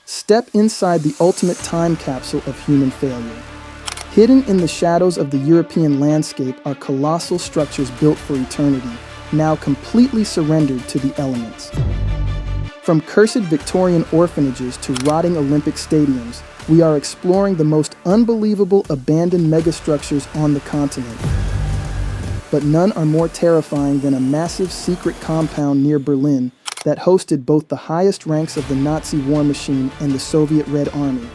Step inside the ultimate time capsule of human failure. Hidden in the shadows of the European landscape are colossal structures built for eternity, now completely surrendered to the elements. From cursed Victorian orphanages to rotting Olympic stadiums, we are exploring the most unbelievable abandoned megastructures on the continent. But none are more terrifying than a massive secret compound near Berlin that hosted both the highest ranks of the Nazi war machine and the Soviet Red Army.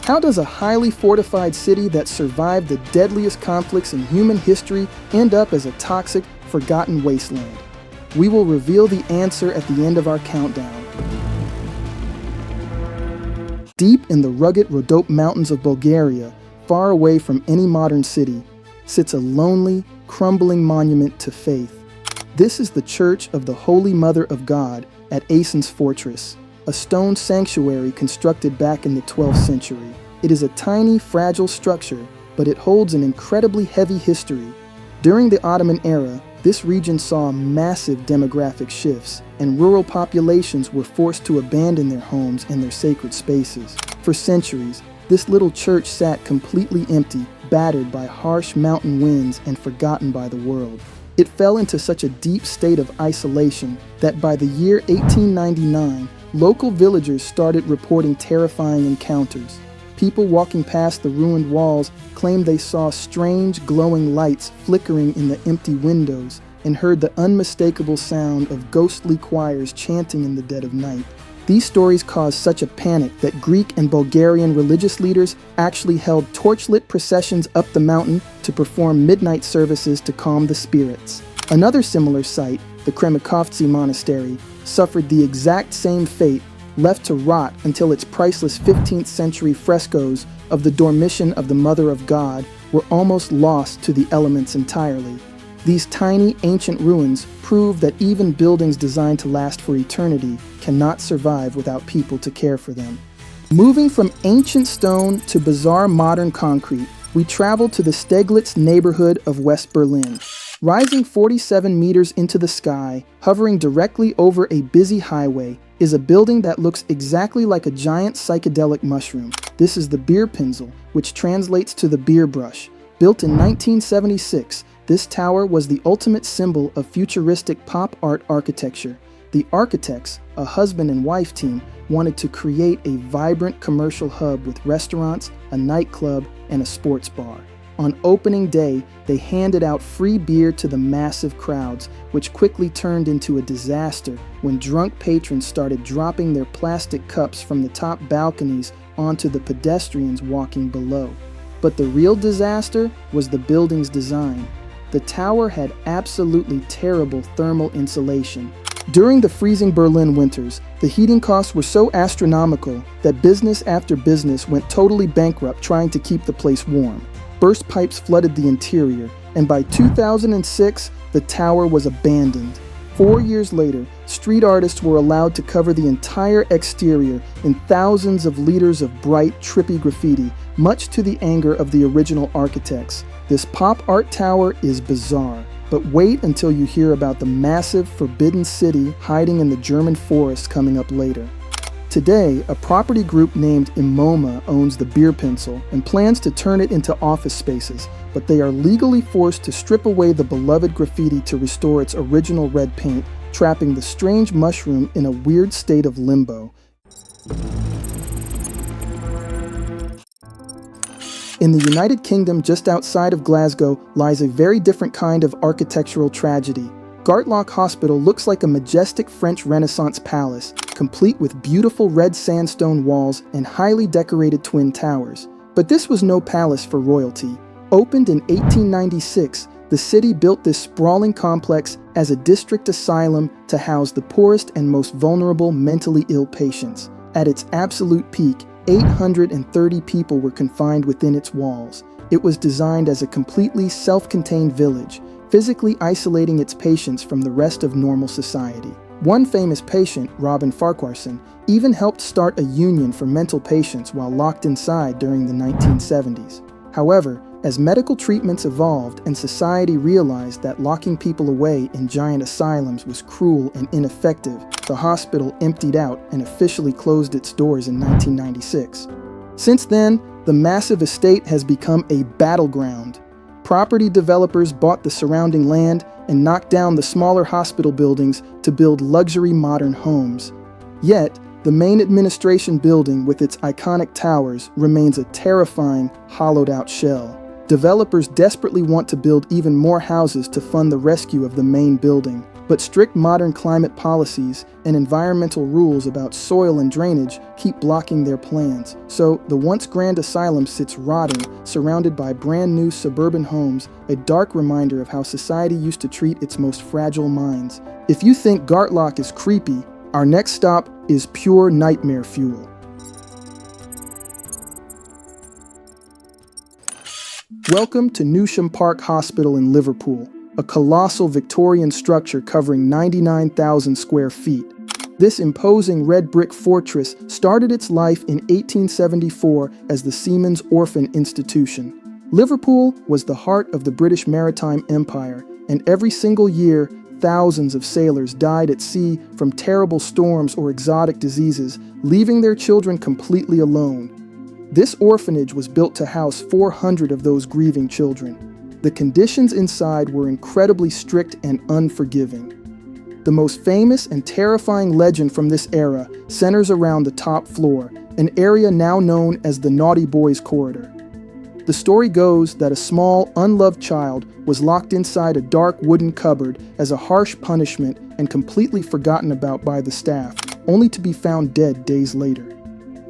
How does a highly fortified city that survived the deadliest conflicts in human history end up as a toxic, forgotten wasteland? We will reveal the answer at the end of our countdown. Deep in the rugged Rhodope Mountains of Bulgaria, far away from any modern city, sits a lonely, crumbling monument to faith. This is the Church of the Holy Mother of God at Asen's Fortress, a stone sanctuary constructed back in the 12th century. It is a tiny, fragile structure, but it holds an incredibly heavy history. During the Ottoman era, this region saw massive demographic shifts, and rural populations were forced to abandon their homes and their sacred spaces. For centuries, this little church sat completely empty, battered by harsh mountain winds and forgotten by the world. It fell into such a deep state of isolation that by the year 1899, local villagers started reporting terrifying encounters. People walking past the ruined walls claimed they saw strange glowing lights flickering in the empty windows and heard the unmistakable sound of ghostly choirs chanting in the dead of night. These stories caused such a panic that Greek and Bulgarian religious leaders actually held torchlit processions up the mountain to perform midnight services to calm the spirits. Another similar site, the Kremikovtsi Monastery, suffered the exact same fate, left to rot until its priceless 15th century frescoes of the Dormition of the Mother of God were almost lost to the elements entirely. These tiny, ancient ruins prove that even buildings designed to last for eternity cannot survive without people to care for them. Moving from ancient stone to bizarre modern concrete, we travel to the Steglitz neighborhood of West Berlin. Rising 47 meters into the sky, hovering directly over a busy highway, is a building that looks exactly like a giant psychedelic mushroom. This is the Bierpinsel, which translates to the beer brush. Built in 1976, this tower was the ultimate symbol of futuristic pop art architecture. The architects, a husband and wife team, wanted to create a vibrant commercial hub with restaurants, a nightclub, and a sports bar. On opening day, they handed out free beer to the massive crowds, which quickly turned into a disaster when drunk patrons started dropping their plastic cups from the top balconies onto the pedestrians walking below. But the real disaster was the building's design. The tower had absolutely terrible thermal insulation. During the freezing Berlin winters, the heating costs were so astronomical that business after business went totally bankrupt trying to keep the place warm. Burst pipes flooded the interior, and by 2006, the tower was abandoned. 4 years later, street artists were allowed to cover the entire exterior in thousands of liters of bright, trippy graffiti, much to the anger of the original architects. This pop art tower is bizarre, but wait until you hear about the massive, forbidden city hiding in the German forest coming up later. Today, a property group named Imoma owns the Bierpinsel and plans to turn it into office spaces, but they are legally forced to strip away the beloved graffiti to restore its original red paint, trapping the strange mushroom in a weird state of limbo. In the United Kingdom, just outside of Glasgow, lies a very different kind of architectural tragedy. Gartlock Hospital looks like a majestic French Renaissance palace, complete with beautiful red sandstone walls and highly decorated twin towers. But this was no palace for royalty. Opened in 1896, the city built this sprawling complex as a district asylum to house the poorest and most vulnerable mentally ill patients. At its absolute peak, 830 people were confined within its walls. It was designed as a completely self-contained village, physically isolating its patients from the rest of normal society. One famous patient, Robin Farquharson, even helped start a union for mental patients while locked inside during the 1970s. However, As medical treatments evolved and society realized that locking people away in giant asylums was cruel and ineffective, the hospital emptied out and officially closed its doors in 1996. Since then, the massive estate has become a battleground. Property developers bought the surrounding land and knocked down the smaller hospital buildings to build luxury modern homes. Yet, the main administration building with its iconic towers remains a terrifying, hollowed-out shell. Developers desperately want to build even more houses to fund the rescue of the main building, but strict modern climate policies and environmental rules about soil and drainage keep blocking their plans. So the once grand asylum sits rotting, surrounded by brand new suburban homes, a dark reminder of how society used to treat its most fragile minds. If you think Gartlock is creepy, our next stop is pure nightmare fuel. Welcome to Newsham Park Hospital in Liverpool, a colossal Victorian structure covering 99,000 square feet. This imposing red brick fortress started its life in 1874 as the Seamen's Orphan Institution. Liverpool was the heart of the British Maritime Empire, and every single year, thousands of sailors died at sea from terrible storms or exotic diseases, leaving their children completely alone. This orphanage was built to house 400 of those grieving children. The conditions inside were incredibly strict and unforgiving. The most famous and terrifying legend from this era centers around the top floor, an area now known as the Naughty Boys Corridor. The story goes that a small, unloved child was locked inside a dark wooden cupboard as a harsh punishment and completely forgotten about by the staff, only to be found dead days later.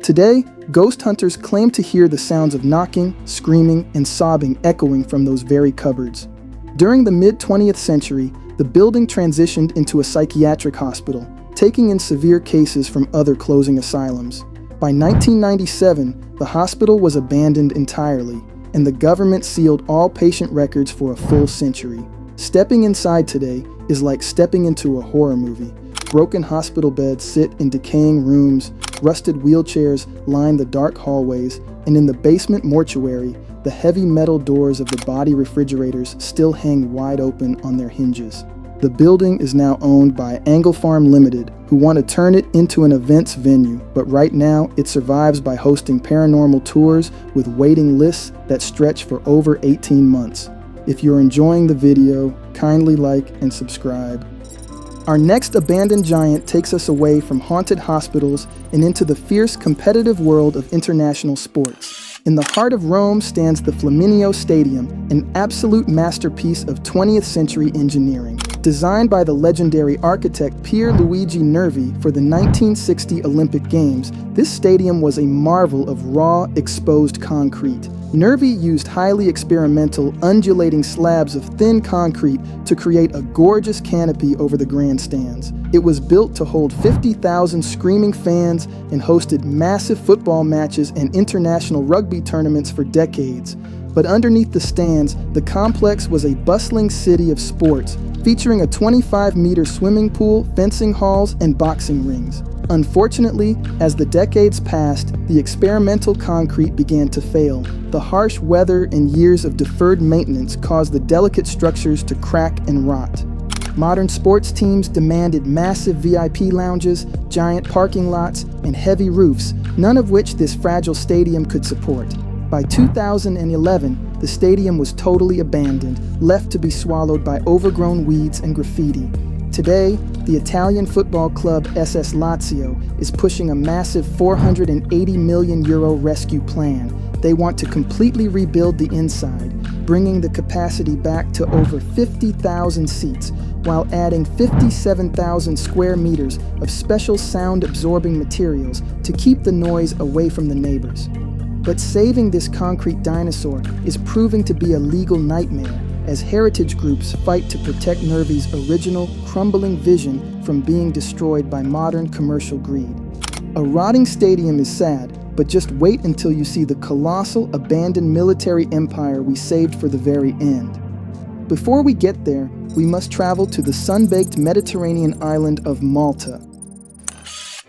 Today, ghost hunters claim to hear the sounds of knocking, screaming, and sobbing echoing from those very cupboards. During the mid-20th century, the building transitioned into a psychiatric hospital, taking in severe cases from other closing asylums. By 1997, the hospital was abandoned entirely, and the government sealed all patient records for a full century. Stepping inside today is like stepping into a horror movie. Broken hospital beds sit in decaying rooms, rusted wheelchairs line the dark hallways, and in the basement mortuary, the heavy metal doors of the body refrigerators still hang wide open on their hinges. The building is now owned by Angle Farm Limited, who want to turn it into an events venue, but right now it survives by hosting paranormal tours with waiting lists that stretch for over 18 months. If you're enjoying the video, kindly like and subscribe. Our next abandoned giant takes us away from haunted hospitals and into the fierce competitive world of international sports. In the heart of Rome stands the Flaminio Stadium, an absolute masterpiece of 20th century engineering. Designed by the legendary architect Pier Luigi Nervi for the 1960 Olympic Games, this stadium was a marvel of raw, exposed concrete. Nervi used highly experimental, undulating slabs of thin concrete to create a gorgeous canopy over the grandstands. It was built to hold 50,000 screaming fans and hosted massive football matches and international rugby tournaments for decades. But underneath the stands, the complex was a bustling city of sports, featuring a 25-meter swimming pool, fencing halls, and boxing rings. Unfortunately, as the decades passed, the experimental concrete began to fail. The harsh weather and years of deferred maintenance caused the delicate structures to crack and rot. Modern sports teams demanded massive VIP lounges, giant parking lots, and heavy roofs, none of which this fragile stadium could support. By 2011, the stadium was totally abandoned, left to be swallowed by overgrown weeds and graffiti. Today, the Italian football club SS Lazio is pushing a massive €480 million rescue plan. They want to completely rebuild the inside, bringing the capacity back to over 50,000 seats, while adding 57,000 square meters of special sound-absorbing materials to keep the noise away from the neighbors. But saving this concrete dinosaur is proving to be a legal nightmare, as heritage groups fight to protect Nervi's original, crumbling vision from being destroyed by modern commercial greed. A rotting stadium is sad, but just wait until you see the colossal, abandoned military empire we saved for the very end. Before we get there, we must travel to the sun-baked Mediterranean island of Malta.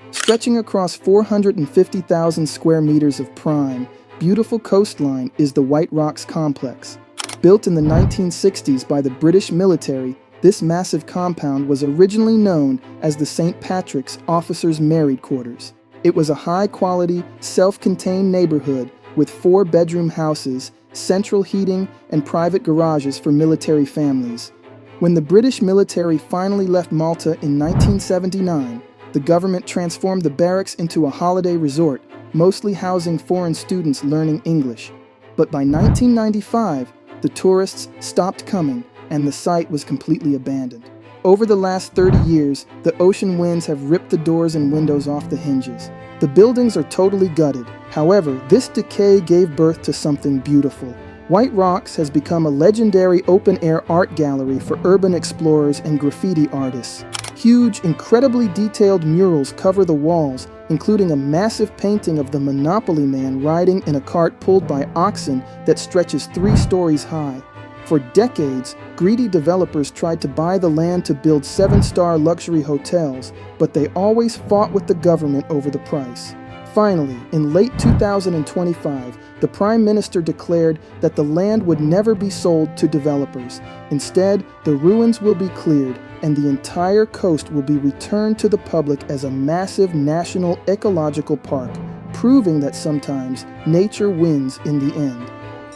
Stretching across 450,000 square meters of prime, beautiful coastline is the White Rocks Complex. Built in the 1960s by the British military, this massive compound was originally known as the St. Patrick's Officers' Married Quarters. It was a high-quality, self-contained neighborhood with 4-bedroom houses, central heating, and private garages for military families. When the British military finally left Malta in 1979, the government transformed the barracks into a holiday resort, mostly housing foreign students learning English. But by 1995, the tourists stopped coming, and the site was completely abandoned. Over the last 30 years, the ocean winds have ripped the doors and windows off the hinges. The buildings are totally gutted. However, this decay gave birth to something beautiful. White Rocks has become a legendary open-air art gallery for urban explorers and graffiti artists. Huge, incredibly detailed murals cover the walls, including a massive painting of the Monopoly Man riding in a cart pulled by oxen that stretches 3 stories high. For decades, greedy developers tried to buy the land to build 7-star luxury hotels, but they always fought with the government over the price. Finally, in late 2025, the Prime Minister declared that the land would never be sold to developers. Instead, the ruins will be cleared, and the entire coast will be returned to the public as a massive national ecological park, proving that sometimes nature wins in the end.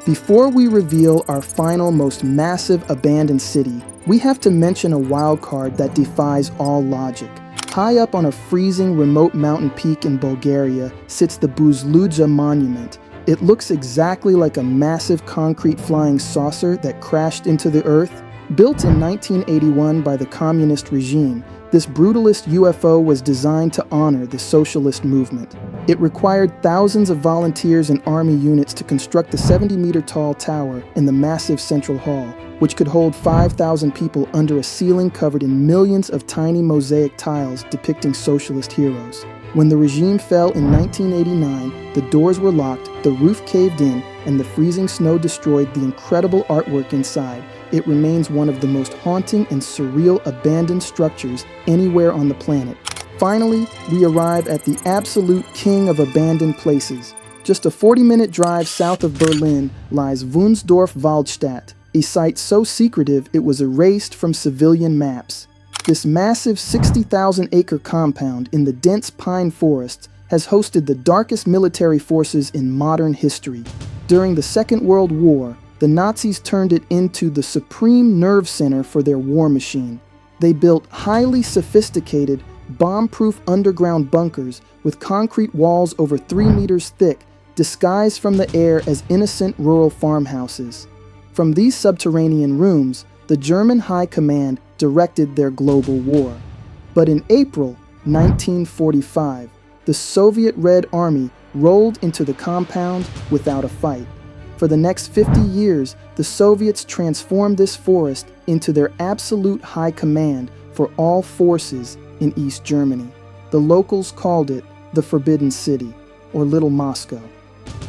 Before we reveal our final, most massive abandoned city, we have to mention a wild card that defies all logic. High up on a freezing remote mountain peak in Bulgaria sits the Buzluja Monument. It looks exactly like a massive concrete flying saucer that crashed into the earth. Built in 1981 by the communist regime, this brutalist UFO was designed to honor the socialist movement. It required thousands of volunteers and army units to construct the 70-meter-tall tower in the massive central hall, which could hold 5,000 people under a ceiling covered in millions of tiny mosaic tiles depicting socialist heroes. When the regime fell in 1989, the doors were locked, the roof caved in, and the freezing snow destroyed the incredible artwork inside. It remains one of the most haunting and surreal abandoned structures anywhere on the planet. Finally, we arrive at the absolute king of abandoned places. Just a 40-minute drive south of Berlin lies Wunsdorf-Waldstadt, a site so secretive it was erased from civilian maps. This massive 60,000-acre compound in the dense pine forests has hosted the darkest military forces in modern history. During the Second World War, the Nazis turned it into the supreme nerve center for their war machine. They built highly sophisticated, bomb-proof underground bunkers with concrete walls over 3 meters thick, disguised from the air as innocent rural farmhouses. From these subterranean rooms, the German High Command directed their global war. But in April 1945, the Soviet Red Army rolled into the compound without a fight. For the next 50 years, the Soviets transformed this forest into their absolute high command for all forces in East Germany. The locals called it the Forbidden City, or Little Moscow.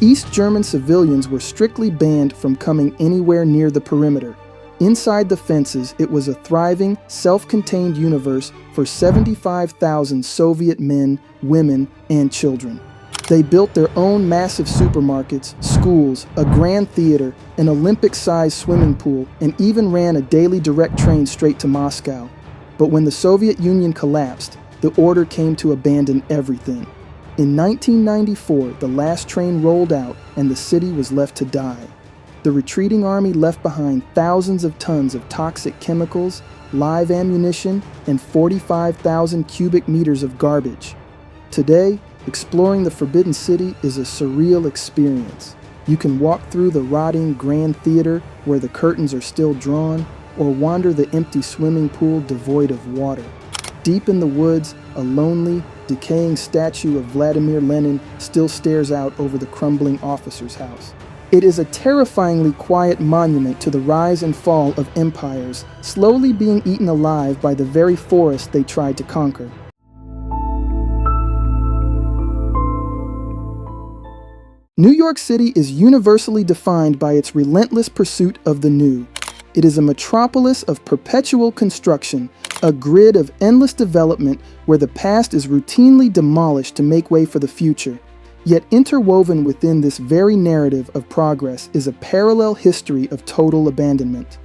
East German civilians were strictly banned from coming anywhere near the perimeter. Inside the fences, it was a thriving, self-contained universe for 75,000 Soviet men, women, and children. They built their own massive supermarkets, schools, a grand theater, an Olympic-sized swimming pool, and even ran a daily direct train straight to Moscow. But when the Soviet Union collapsed, the order came to abandon everything. In 1994, the last train rolled out and the city was left to die. The retreating army left behind thousands of tons of toxic chemicals, live ammunition, and 45,000 cubic meters of garbage. Today, exploring the Forbidden City is a surreal experience. You can walk through the rotting Grand Theater where the curtains are still drawn, or wander the empty swimming pool devoid of water. Deep in the woods, a lonely, decaying statue of Vladimir Lenin still stares out over the crumbling officer's house. It is a terrifyingly quiet monument to the rise and fall of empires, slowly being eaten alive by the very forest they tried to conquer. New York City is universally defined by its relentless pursuit of the new. It is a metropolis of perpetual construction, a grid of endless development where the past is routinely demolished to make way for the future. Yet interwoven within this very narrative of progress is a parallel history of total abandonment.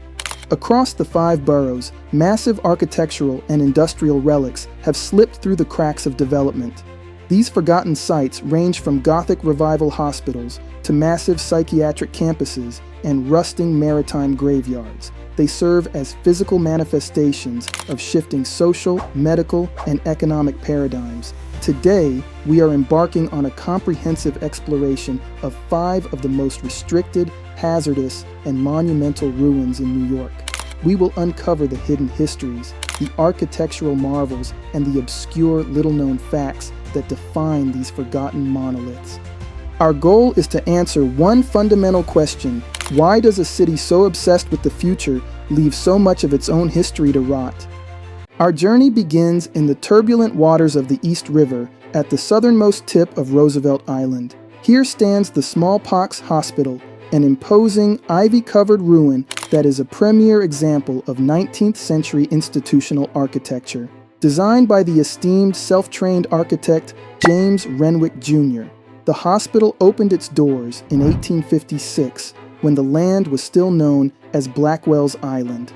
Across the 5 boroughs, massive architectural and industrial relics have slipped through the cracks of development. These forgotten sites range from Gothic Revival hospitals to massive psychiatric campuses and rusting maritime graveyards. They serve as physical manifestations of shifting social, medical, and economic paradigms. Today, we are embarking on a comprehensive exploration of 5 of the most restricted, hazardous, and monumental ruins in New York. We will uncover the hidden histories, the architectural marvels, and the obscure, little-known facts that define these forgotten monoliths. Our goal is to answer one fundamental question: why does a city so obsessed with the future leave so much of its own history to rot? Our journey begins in the turbulent waters of the East River at the southernmost tip of Roosevelt Island. Here stands the Smallpox Hospital, an imposing, ivy-covered ruin that is a premier example of 19th century institutional architecture. Designed by the esteemed self-trained architect James Renwick Jr., the hospital opened its doors in 1856 when the land was still known as Blackwell's Island.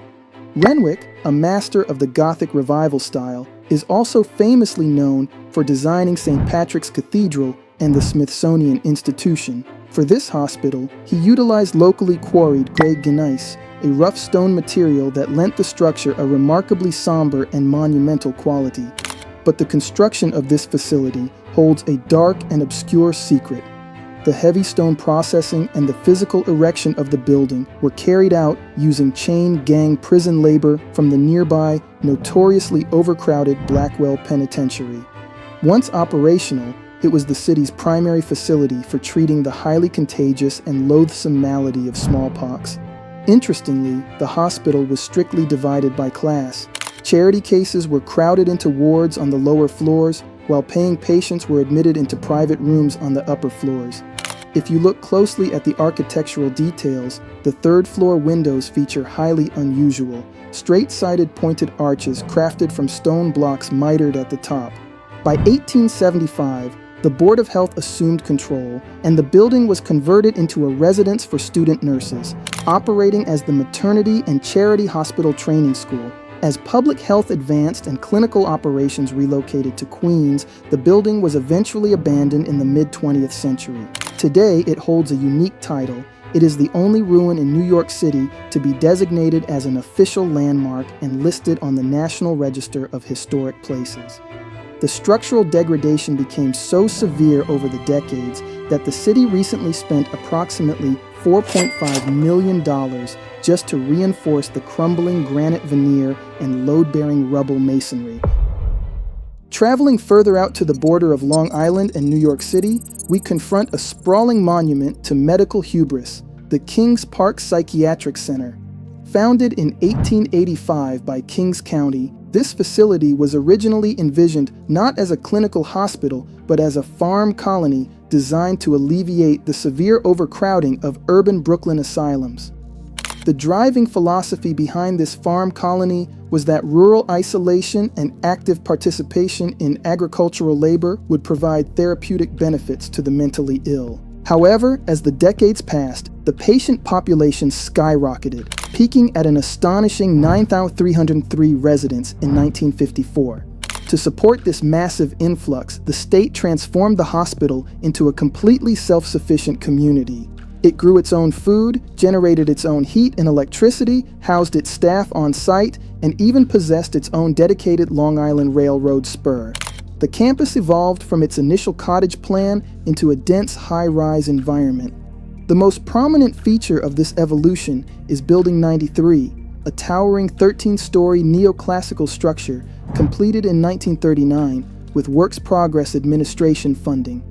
Renwick, a master of the Gothic Revival style, is also famously known for designing St. Patrick's Cathedral and the Smithsonian Institution. For this hospital, he utilized locally quarried gray gneiss, a rough stone material that lent the structure a remarkably somber and monumental quality. But the construction of this facility holds a dark and obscure secret. The heavy stone processing and the physical erection of the building were carried out using chain gang prison labor from the nearby, notoriously overcrowded Blackwell Penitentiary. Once operational, it was the city's primary facility for treating the highly contagious and loathsome malady of smallpox. Interestingly, the hospital was strictly divided by class. Charity cases were crowded into wards on the lower floors, while paying patients were admitted into private rooms on the upper floors. If you look closely at the architectural details, the third-floor windows feature highly unusual, straight-sided pointed arches crafted from stone blocks mitered at the top. By 1875, the Board of Health assumed control, and the building was converted into a residence for student nurses, operating as the maternity and charity hospital training school. As public health advanced and clinical operations relocated to Queens, the building was eventually abandoned in the mid-20th century. Today, it holds a unique title. It is the only ruin in New York City to be designated as an official landmark and listed on the National Register of Historic Places. The structural degradation became so severe over the decades that the city recently spent approximately $4.5 million just to reinforce the crumbling granite veneer and load-bearing rubble masonry. Traveling further out to the border of Long Island and New York City, we confront a sprawling monument to medical hubris, the Kings Park Psychiatric Center. Founded in 1885 by Kings County, this facility was originally envisioned not as a clinical hospital, but as a farm colony designed to alleviate the severe overcrowding of urban Brooklyn asylums. The driving philosophy behind this farm colony was that rural isolation and active participation in agricultural labor would provide therapeutic benefits to the mentally ill. However, as the decades passed, the patient population skyrocketed, peaking at an astonishing 9,303 residents in 1954. To support this massive influx, the state transformed the hospital into a completely self-sufficient community. It grew its own food, generated its own heat and electricity, housed its staff on site, and even possessed its own dedicated Long Island Railroad spur. The campus evolved from its initial cottage plan into a dense high-rise environment. The most prominent feature of this evolution is Building 93, a towering 13-story neoclassical structure completed in 1939 with Works Progress Administration funding.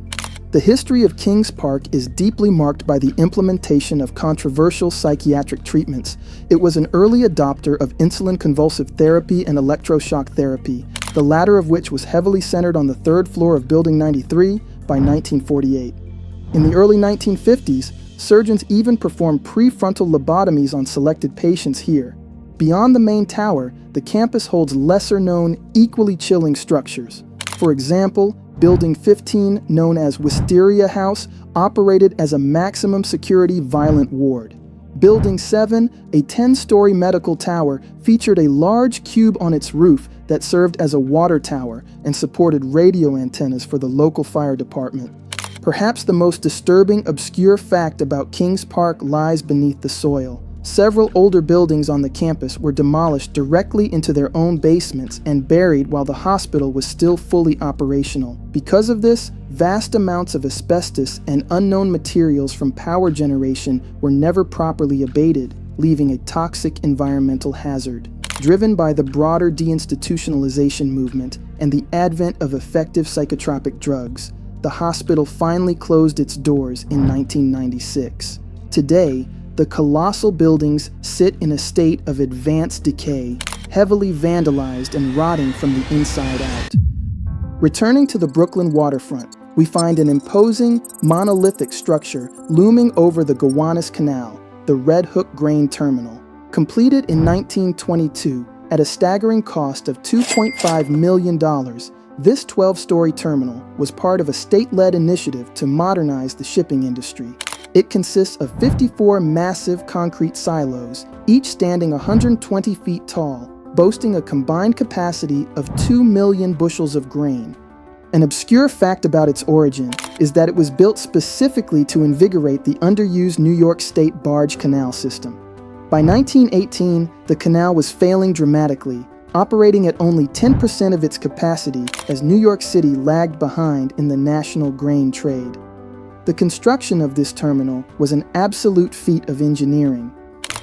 The history of Kings Park is deeply marked by the implementation of controversial psychiatric treatments. It was an early adopter of insulin-convulsive therapy and electroshock therapy, the latter of which was heavily centered on the third floor of Building 93 by 1948. In the early 1950s, surgeons even performed prefrontal lobotomies on selected patients here. Beyond the main tower, the campus holds lesser-known, equally chilling structures. For example, Building 15, known as Wisteria House, operated as a maximum security violent ward. Building 7, a 10-story medical tower, featured a large cube on its roof that served as a water tower and supported radio antennas for the local fire department. Perhaps the most disturbing, obscure fact about Kings Park lies beneath the soil. Several older buildings on the campus were demolished directly into their own basements and buried while the hospital was still fully operational. Because of this, vast amounts of asbestos and unknown materials from power generation were never properly abated, leaving a toxic environmental hazard. Driven by the broader deinstitutionalization movement and the advent of effective psychotropic drugs, the hospital finally closed its doors in 1996. Today, the colossal buildings sit in a state of advanced decay, heavily vandalized and rotting from the inside out. Returning to the Brooklyn waterfront, we find an imposing, monolithic structure looming over the Gowanus Canal, the Red Hook Grain Terminal. Completed in 1922 at a staggering cost of $2.5 million, this 12-story terminal was part of a state-led initiative to modernize the shipping industry. It consists of 54 massive concrete silos, each standing 120 feet tall, boasting a combined capacity of 2 million bushels of grain. An obscure fact about its origin is that it was built specifically to invigorate the underused New York State barge canal system. By 1918, the canal was failing dramatically, operating at only 10% of its capacity as New York City lagged behind in the national grain trade. The construction of this terminal was an absolute feat of engineering.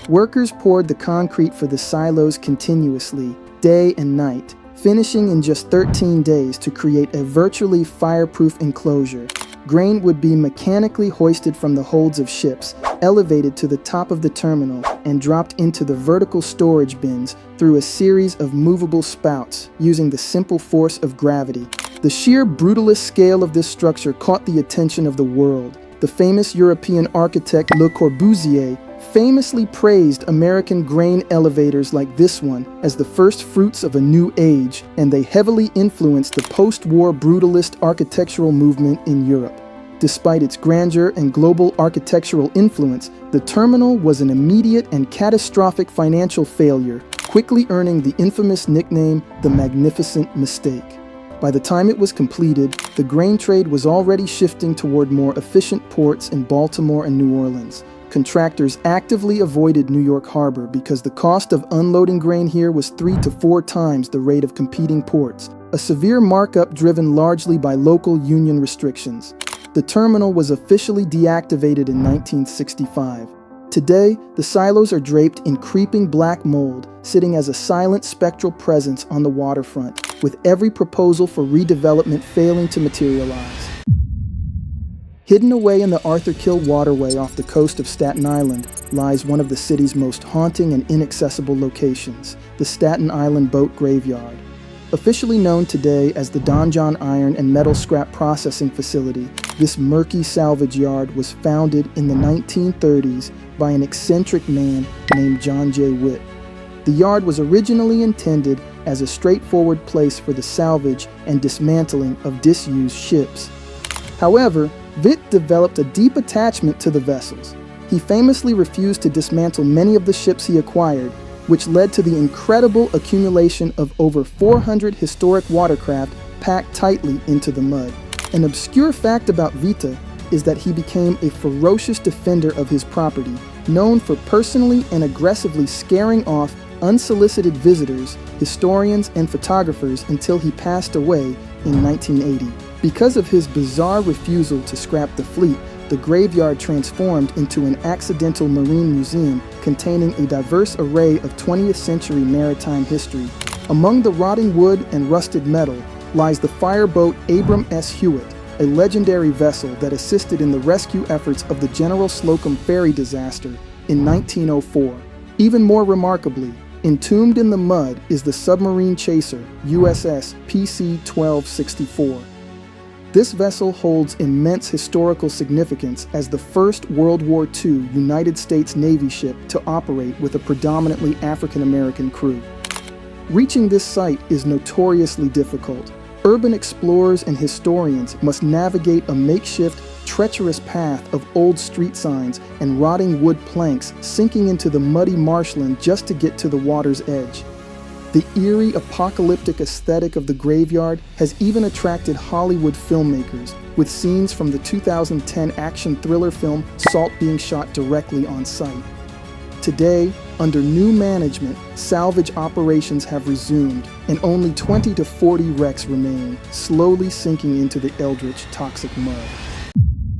Workers poured the concrete for the silos continuously, day and night, finishing in just 13 days to create a virtually fireproof enclosure. Grain would be mechanically hoisted from the holds of ships, elevated to the top of the terminal, and dropped into the vertical storage bins through a series of movable spouts using the simple force of gravity. The sheer brutalist scale of this structure caught the attention of the world. The famous European architect Le Corbusier famously praised American grain elevators like this one as the first fruits of a new age, and they heavily influenced the post-war brutalist architectural movement in Europe. Despite its grandeur and global architectural influence, the terminal was an immediate and catastrophic financial failure, quickly earning the infamous nickname the Magnificent Mistake. By the time it was completed, the grain trade was already shifting toward more efficient ports in Baltimore and New Orleans. Contractors actively avoided New York Harbor because the cost of unloading grain here was 3 to 4 times the rate of competing ports, a severe markup driven largely by local union restrictions. The terminal was officially deactivated in 1965. Today, the silos are draped in creeping black mold, sitting as a silent spectral presence on the waterfront, with every proposal for redevelopment failing to materialize. Hidden away in the Arthur Kill waterway off the coast of Staten Island lies one of the city's most haunting and inaccessible locations, the Staten Island Boat Graveyard. Officially known today as the Don John Iron and Metal Scrap Processing Facility, this murky salvage yard was founded in the 1930s by an eccentric man named John J. Witt. The yard was originally intended as a straightforward place for the salvage and dismantling of disused ships. However, Witt developed a deep attachment to the vessels. He famously refused to dismantle many of the ships he acquired, which led to the incredible accumulation of over 400 historic watercraft packed tightly into the mud. An obscure fact about Vita is that he became a ferocious defender of his property, known for personally and aggressively scaring off unsolicited visitors, historians, and photographers until he passed away in 1980. Because of his bizarre refusal to scrap the fleet, the graveyard transformed into an accidental marine museum containing a diverse array of 20th century maritime history. Among the rotting wood and rusted metal lies the fireboat Abram S. Hewitt, a legendary vessel that assisted in the rescue efforts of the General Slocum ferry disaster in 1904. Even more remarkably, entombed in the mud is the submarine chaser USS PC-1264. This vessel holds immense historical significance as the first World War II United States Navy ship to operate with a predominantly African-American crew. Reaching this site is notoriously difficult. Urban explorers and historians must navigate a makeshift, treacherous path of old street signs and rotting wood planks sinking into the muddy marshland just to get to the water's edge. The eerie, apocalyptic aesthetic of the graveyard has even attracted Hollywood filmmakers, with scenes from the 2010 action thriller film Salt being shot directly on site. Today, under new management, salvage operations have resumed, and only 20 to 40 wrecks remain, slowly sinking into the eldritch, toxic mud.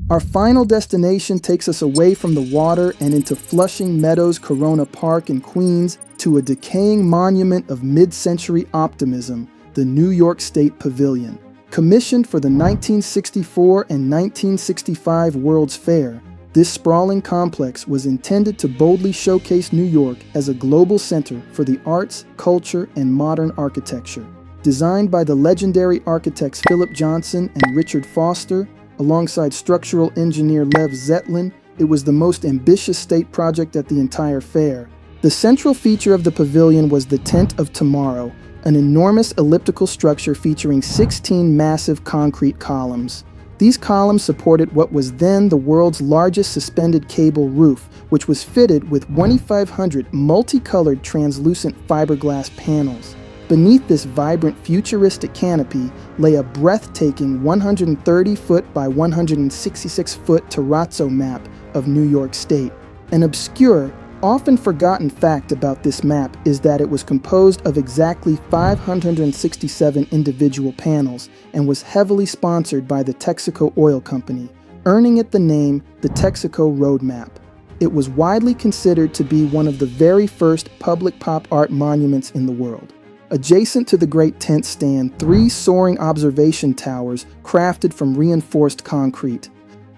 Our final destination takes us away from the water and into Flushing Meadows Corona Park in Queens to a decaying monument of mid-century optimism, the New York State Pavilion. Commissioned for the 1964 and 1965 World's Fair, this sprawling complex was intended to boldly showcase New York as a global center for the arts, culture, and modern architecture. Designed by the legendary architects Philip Johnson and Richard Foster, alongside structural engineer Lev Zetlin, it was the most ambitious state project at the entire fair. The central feature of the pavilion was the Tent of Tomorrow, an enormous elliptical structure featuring 16 massive concrete columns. These columns supported what was then the world's largest suspended cable roof, which was fitted with 2,500 multicolored translucent fiberglass panels. Beneath this vibrant futuristic canopy lay a breathtaking 130-foot by 166-foot terrazzo map of New York State. An obscure, often forgotten fact about this map is that it was composed of exactly 567 individual panels and was heavily sponsored by the Texaco Oil Company, earning it the name the Texaco Road Map. It was widely considered to be one of the very first public pop art monuments in the world. Adjacent to the Great Tent stand 3 soaring observation towers crafted from reinforced concrete.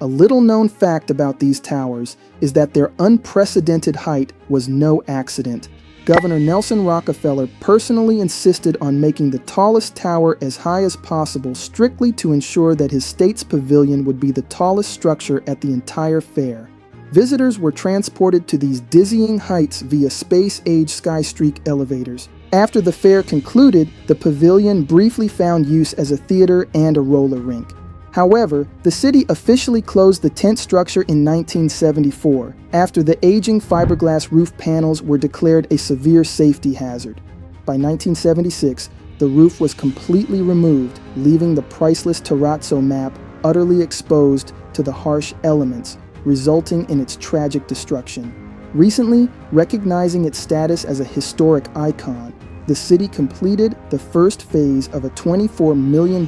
A little-known fact about these towers is that their unprecedented height was no accident. Governor Nelson Rockefeller personally insisted on making the tallest tower as high as possible strictly to ensure that his state's pavilion would be the tallest structure at the entire fair. Visitors were transported to these dizzying heights via space-age skystreak elevators. After the fair concluded, the pavilion briefly found use as a theater and a roller rink. However, the city officially closed the tent structure in 1974, after the aging fiberglass roof panels were declared a severe safety hazard. By 1976, the roof was completely removed, leaving the priceless terrazzo map utterly exposed to the harsh elements, resulting in its tragic destruction. Recently, recognizing its status as a historic icon, the city completed the first phase of a $24 million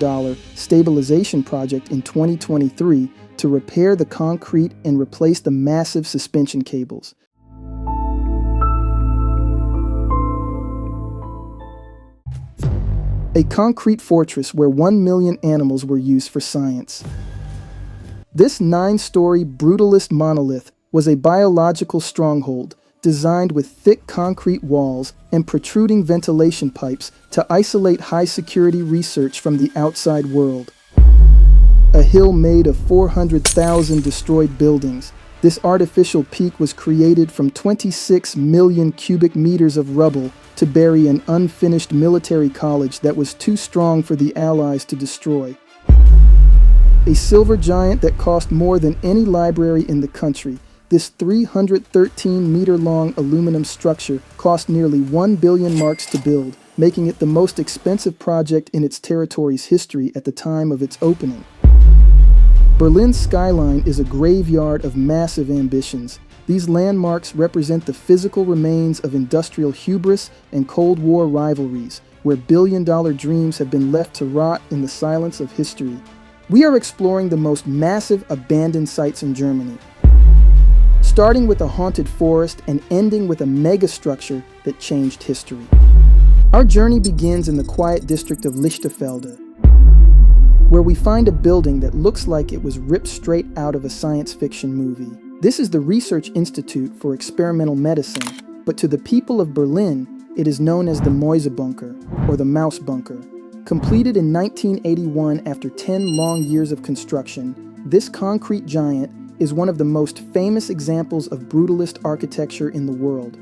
stabilization project in 2023 to repair the concrete and replace the massive suspension cables. A concrete fortress where 1 million animals were used for science. This 9-story brutalist monolith was a biological stronghold designed with thick concrete walls and protruding ventilation pipes to isolate high-security research from the outside world. A hill made of 400,000 destroyed buildings, this artificial peak was created from 26 million cubic meters of rubble to bury an unfinished military college that was too strong for the Allies to destroy. A silver giant that cost more than any library in the country, this 313-meter-long aluminum structure cost nearly 1 billion marks to build, making it the most expensive project in its territory's history at the time of its opening. Berlin's skyline is a graveyard of massive ambitions. These landmarks represent the physical remains of industrial hubris and Cold War rivalries, where billion-dollar dreams have been left to rot in the silence of history. We are exploring the most massive abandoned sites in Germany, starting with a haunted forest and ending with a megastructure that changed history. Our journey begins in the quiet district of Lichterfelde, where we find a building that looks like it was ripped straight out of a science fiction movie. This is the Research Institute for Experimental Medicine, but to the people of Berlin, it is known as the Mäusebunker, or the Mouse Bunker. Completed in 1981 after 10 long years of construction, this concrete giant is one of the most famous examples of brutalist architecture in the world.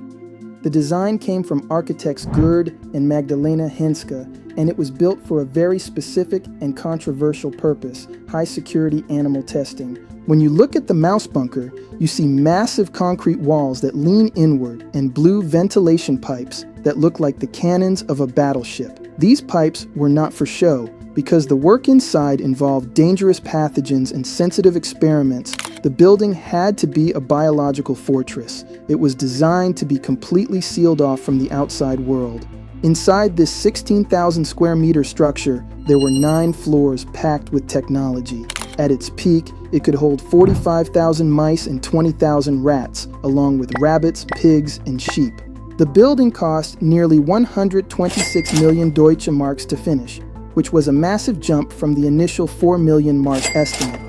The design came from architects Gerd and Magdalena Henske, and it was built for a very specific and controversial purpose: high-security animal testing. When you look at the mouse bunker, you see massive concrete walls that lean inward and blue ventilation pipes that look like the cannons of a battleship. These pipes were not for show. Because the work inside involved dangerous pathogens and sensitive experiments, the building had to be a biological fortress. It was designed to be completely sealed off from the outside world. Inside this 16,000 square meter structure, there were 9 floors packed with technology. At its peak, it could hold 45,000 mice and 20,000 rats, along with rabbits, pigs, and sheep. The building cost nearly 126 million Deutsche Marks to finish, which was a massive jump from the initial 4 million mark estimate.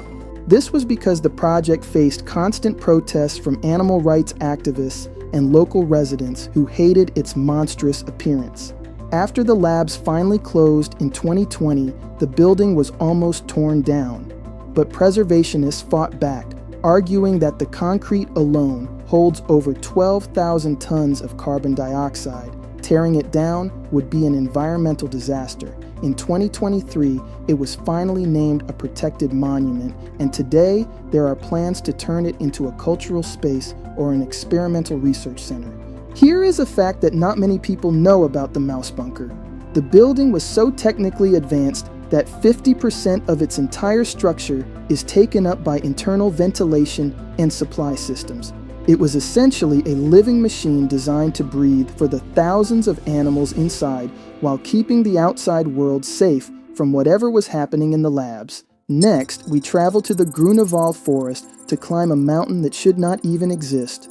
This was because the project faced constant protests from animal rights activists and local residents who hated its monstrous appearance. After the labs finally closed in 2020, the building was almost torn down, but preservationists fought back, arguing that the concrete alone holds over 12,000 tons of carbon dioxide. Tearing it down would be an environmental disaster. In 2023, it was finally named a protected monument, and today there are plans to turn it into a cultural space or an experimental research center. Here is a fact that not many people know about the mouse bunker. The building was so technically advanced that 50% of its entire structure is taken up by internal ventilation and supply systems. It was essentially a living machine designed to breathe for the thousands of animals inside while keeping the outside world safe from whatever was happening in the labs. Next, we travel to the Grunewald forest to climb a mountain that should not even exist.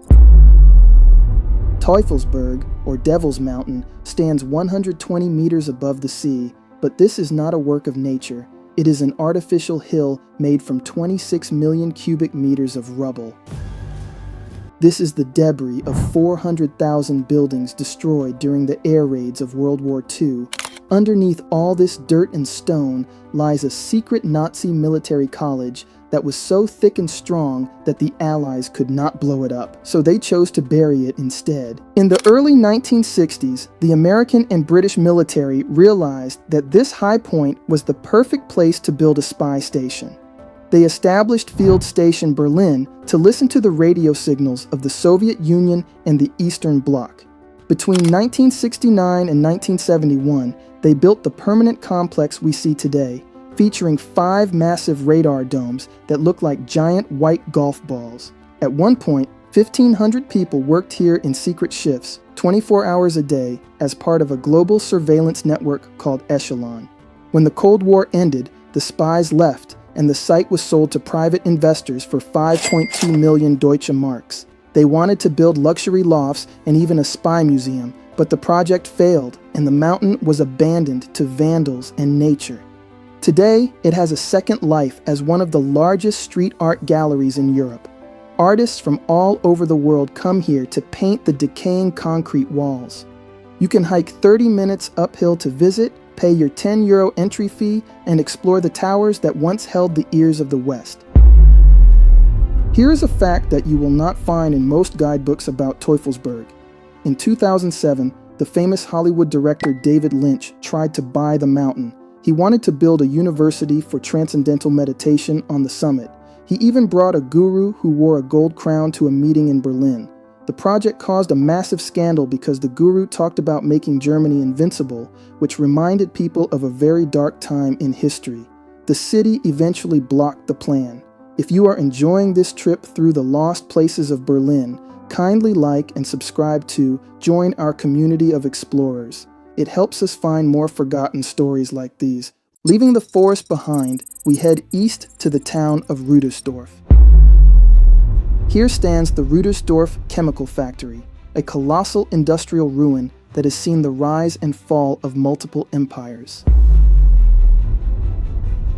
Teufelsberg, or Devil's Mountain, stands 120 meters above the sea, but this is not a work of nature. It is an artificial hill made from 26 million cubic meters of rubble. This is the debris of 400,000 buildings destroyed during the air raids of World War II. Underneath all this dirt and stone lies a secret Nazi military college that was so thick and strong that the Allies could not blow it up, so they chose to bury it instead. In the early 1960s, the American and British military realized that this high point was the perfect place to build a spy station. They established Field Station Berlin to listen to the radio signals of the Soviet Union and the Eastern Bloc. Between 1969 and 1971, they built the permanent complex we see today, featuring 5 massive radar domes that look like giant white golf balls. At one point, 1,500 people worked here in secret shifts, 24 hours a day, as part of a global surveillance network called Echelon. When the Cold War ended, the spies left, and the site was sold to private investors for 5.2 million Deutsche Marks. They wanted to build luxury lofts and even a spy museum, but the project failed, and the mountain was abandoned to vandals and nature. Today, it has a second life as one of the largest street art galleries in Europe. Artists from all over the world come here to paint the decaying concrete walls. You can hike 30 minutes uphill to visit, pay your €10 entry fee, and explore the towers that once held the ears of the West. Here is a fact that you will not find in most guidebooks about Teufelsberg. In 2007, the famous Hollywood director David Lynch tried to buy the mountain. He wanted to build a university for transcendental meditation on the summit. He even brought a guru who wore a gold crown to a meeting in Berlin. The project caused a massive scandal because the guru talked about making Germany invincible, which reminded people of a very dark time in history. The city eventually blocked the plan. If you are enjoying this trip through the lost places of Berlin, kindly like and subscribe to join our community of explorers. It helps us find more forgotten stories like these. Leaving the forest behind, we head east to the town of Rudersdorf. Here stands the Rudersdorf Chemical Factory, a colossal industrial ruin that has seen the rise and fall of multiple empires.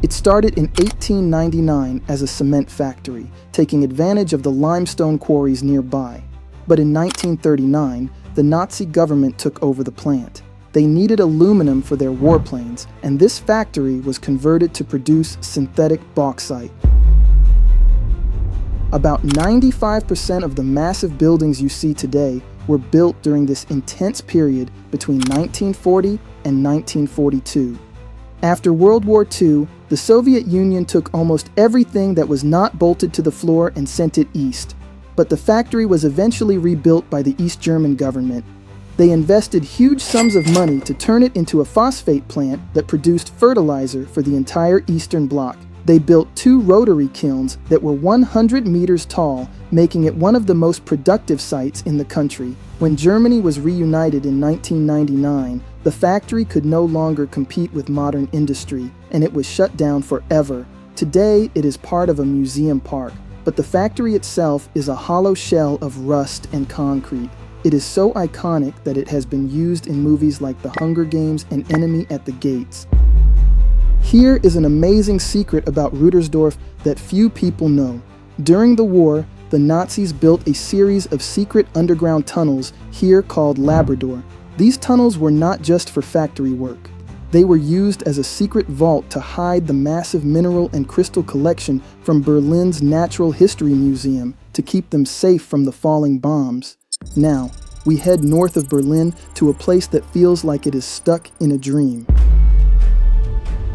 It started in 1899 as a cement factory, taking advantage of the limestone quarries nearby. But in 1939, the Nazi government took over the plant. They needed aluminum for their warplanes, and this factory was converted to produce synthetic bauxite. About 95% of the massive buildings you see today were built during this intense period between 1940 and 1942. After World War II, the Soviet Union took almost everything that was not bolted to the floor and sent it east. But the factory was eventually rebuilt by the East German government. They invested huge sums of money to turn it into a phosphate plant that produced fertilizer for the entire Eastern Bloc. They built 2 rotary kilns that were 100 meters tall, making it one of the most productive sites in the country. When Germany was reunited in 1999, the factory could no longer compete with modern industry, and it was shut down forever. Today, it is part of a museum park, but the factory itself is a hollow shell of rust and concrete. It is so iconic that it has been used in movies like The Hunger Games and Enemy at the Gates. Here is an amazing secret about Rudersdorf that few people know. During the war, the Nazis built a series of secret underground tunnels here called Labrador. These tunnels were not just for factory work. They were used as a secret vault to hide the massive mineral and crystal collection from Berlin's Natural History Museum to keep them safe from the falling bombs. Now, we head north of Berlin to a place that feels like it is stuck in a dream.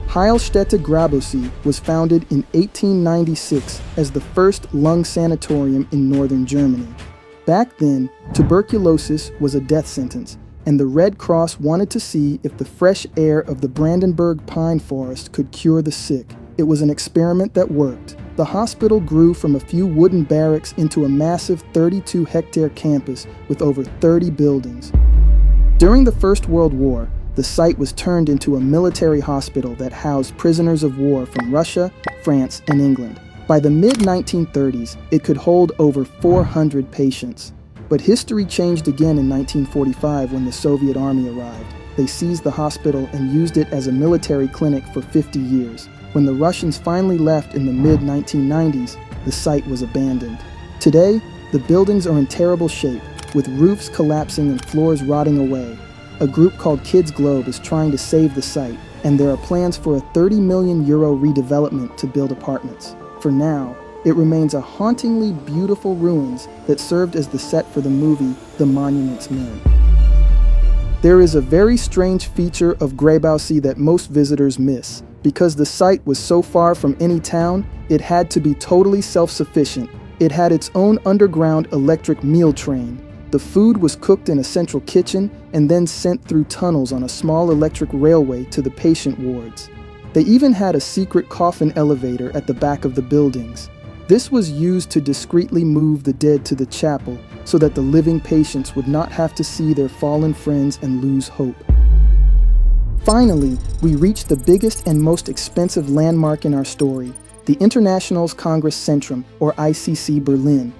Heilstätte Grabossee was founded in 1896 as the first lung sanatorium in northern Germany. Back then, tuberculosis was a death sentence, and the Red Cross wanted to see if the fresh air of the Brandenburg pine forest could cure the sick. It was an experiment that worked. The hospital grew from a few wooden barracks into a massive 32-hectare campus with over 30 buildings. During the First World War, the site was turned into a military hospital that housed prisoners of war from Russia, France, and England. By the mid-1930s, it could hold over 400 patients. But history changed again in 1945 when the Soviet army arrived. They seized the hospital and used it as a military clinic for 50 years. When the Russians finally left in the mid-1990s, the site was abandoned. Today, the buildings are in terrible shape, with roofs collapsing and floors rotting away. A group called Kids Globe is trying to save the site, and there are plans for a €30 million redevelopment to build apartments. For now, it remains a hauntingly beautiful ruins that served as the set for the movie The Monuments Men. There is a very strange feature of Grabossee that most visitors miss. Because the site was so far from any town, it had to be totally self-sufficient. It had its own underground electric meal train. The food was cooked in a central kitchen and then sent through tunnels on a small electric railway to the patient wards. They even had a secret coffin elevator at the back of the buildings. This was used to discreetly move the dead to the chapel so that the living patients would not have to see their fallen friends and lose hope. Finally, we reached the biggest and most expensive landmark in our story, the Internationals Congress Centrum, or ICC Berlin.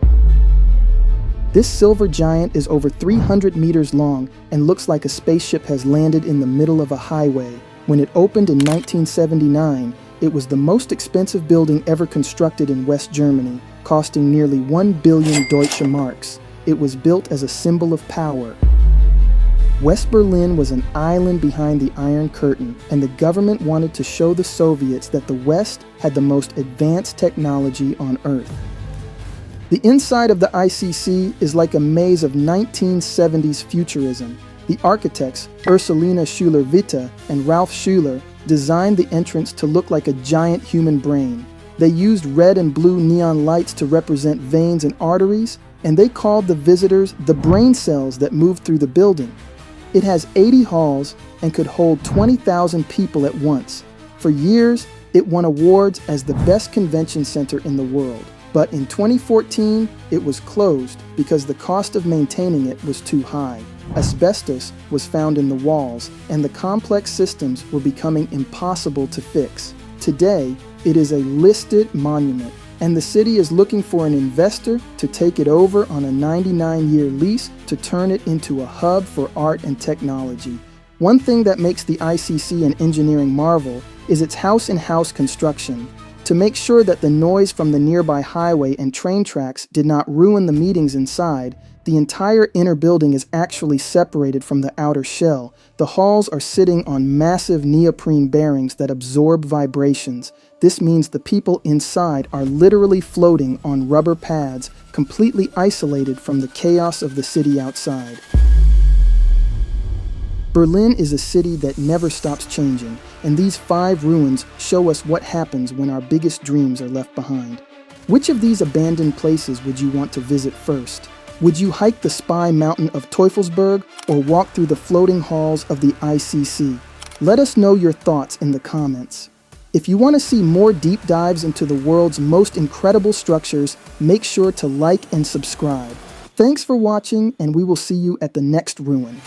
This silver giant is over 300 meters long and looks like a spaceship has landed in the middle of a highway. When it opened in 1979, it was the most expensive building ever constructed in West Germany, costing nearly 1 billion Deutsche Marks. It was built as a symbol of power. West Berlin was an island behind the Iron Curtain, and the government wanted to show the Soviets that the West had the most advanced technology on Earth. The inside of the ICC is like a maze of 1970s futurism. The architects, Ursulina Schuler-Witte and Ralph Schuler, designed the entrance to look like a giant human brain. They used red and blue neon lights to represent veins and arteries, and they called the visitors the brain cells that moved through the building. It has 80 halls and could hold 20,000 people at once. For years, it won awards as the best convention center in the world. But in 2014, it was closed because the cost of maintaining it was too high. Asbestos was found in the walls, and the complex systems were becoming impossible to fix. Today, it is a listed monument, and the city is looking for an investor to take it over on a 99-year lease to turn it into a hub for art and technology. One thing that makes the ICC an engineering marvel is its house-in-house construction. To make sure that the noise from the nearby highway and train tracks did not ruin the meetings inside, the entire inner building is actually separated from the outer shell. The halls are sitting on massive neoprene bearings that absorb vibrations. This means the people inside are literally floating on rubber pads, completely isolated from the chaos of the city outside. Berlin is a city that never stops changing, and these 5 ruins show us what happens when our biggest dreams are left behind. Which of these abandoned places would you want to visit first? Would you hike the Spy Mountain of Teufelsberg or walk through the floating halls of the ICC? Let us know your thoughts in the comments. If you want to see more deep dives into the world's most incredible structures, make sure to like and subscribe. Thanks for watching, and we will see you at the next ruin.